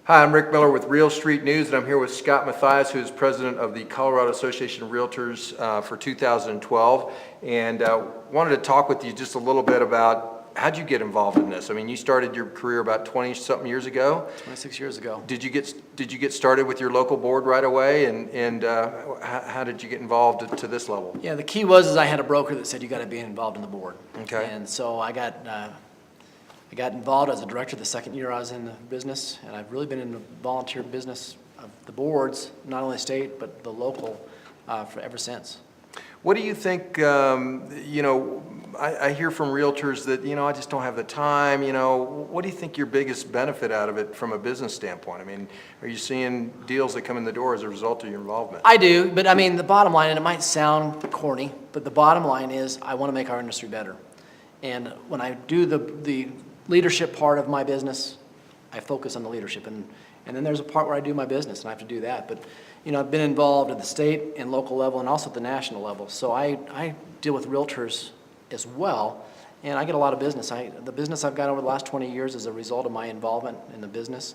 Hi, I'm Rick Miller with Real Street News, and I'm here with Scott Mathias, who is president of the Colorado Association of Realtors for 2012. And wanted to talk with you just a little bit about how'd you get involved in this? I mean, you started your career about 20-something years ago. 26 years ago. Did you get started with your local board right away? And how did you get involved to this level? Yeah, the key was I had a broker that said you got to be involved in the board. Okay. And so I got involved as a director the second year I was in the business, and I've really been in the volunteer business of the boards, not only state but the local, for ever since. What do you think? I hear from realtors that I just don't have the time. What do you think your biggest benefit out of it from a business standpoint? I mean, are you seeing deals that come in the door as a result of your involvement? I do, but I mean the bottom line, and it might sound corny, but the bottom line is I want to make our industry better. And when I do the leadership part of my business, I focus on the leadership, and then there's a part where I do my business, and I have to do that. But I've been involved at the state and local level, and also at the national level. So I deal with realtors as well, and I get a lot of business. The business I've got over the last 20 years is a result of my involvement in the business.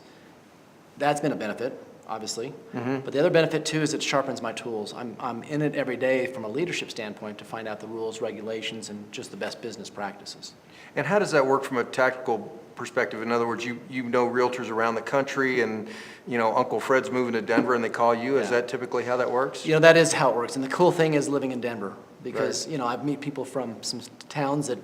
That's been a benefit, obviously. Mm-hmm. But the other benefit too is it sharpens my tools. I'm in it every day from a leadership standpoint to find out the rules, regulations, and just the best business practices. And how does that work from a tactical perspective? In other words, you know realtors around the country, and Uncle Fred's moving to Denver and they call you. Yeah. Is that typically how that works? That is how it works. And the cool thing is living in Denver, because right. I meet people from some towns that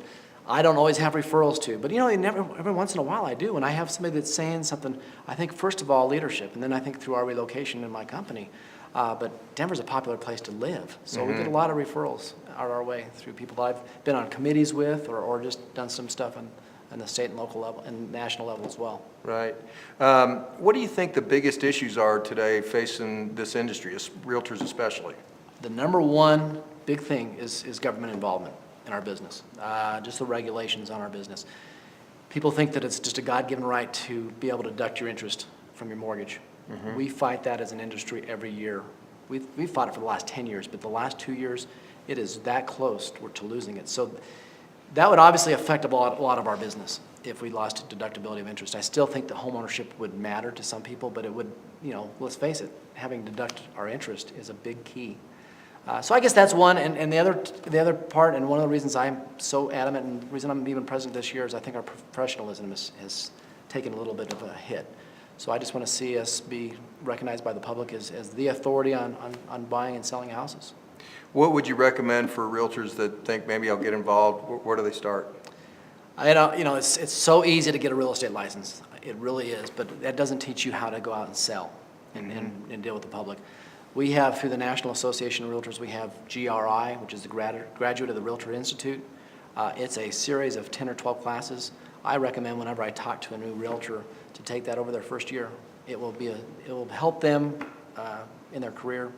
I don't always have referrals to, but every once in a while I do, and I have somebody that's saying something. I think first of all leadership, and then I think through our relocation in my company. But Denver's a popular place to live, so mm-hmm. we get a lot of referrals our way through people that I've been on committees with, or just done some stuff on the state and local level and national level as well. Right. What do you think the biggest issues are today facing this industry, realtors especially? The number one big thing is government involvement in our business, just the regulations on our business. People think that it's just a God-given right to be able to deduct your interest from your mortgage. Mm-hmm. We fight that as an industry every year. We've fought it for the last 10 years, but the last 2 years, it is that close to losing it. So that would obviously affect a lot of our business if we lost deductibility of interest. I still think that homeownership would matter to some people, but it would, let's face it, having deduct our interest is a big key. So I guess that's one, and the other part, and one of the reasons I'm so adamant, and the reason I'm even president this year, is I think our professionalism has taken a little bit of a hit. So I just want to see us be recognized by the public as the authority on buying and selling houses. What would you recommend for realtors that think maybe I'll get involved? Where do they start? It's so easy to get a real estate license. It really is, but that doesn't teach you how to go out and sell and deal with the public. We have, through the National Association of Realtors, we have GRI, which is the Graduate of the Realtor Institute. It's a series of 10 or 12 classes. I recommend whenever I talk to a new realtor to take that over their first year. It will help them in their career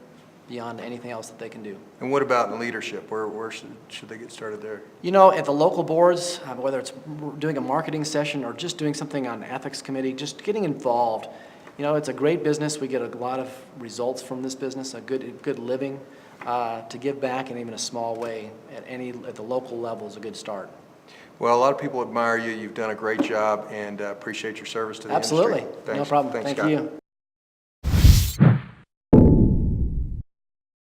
beyond anything else that they can do. And what about in leadership? Where should they get started there? At the local boards, whether it's doing a marketing session or just doing something on ethics committee, just getting involved. It's a great business. We get a lot of results from this business, a good living. To give back in even a small way at the local level is a good start. Well, a lot of people admire you. You've done a great job, and appreciate your service to the industry. Absolutely. No problem. Thanks, Thank Scott. you.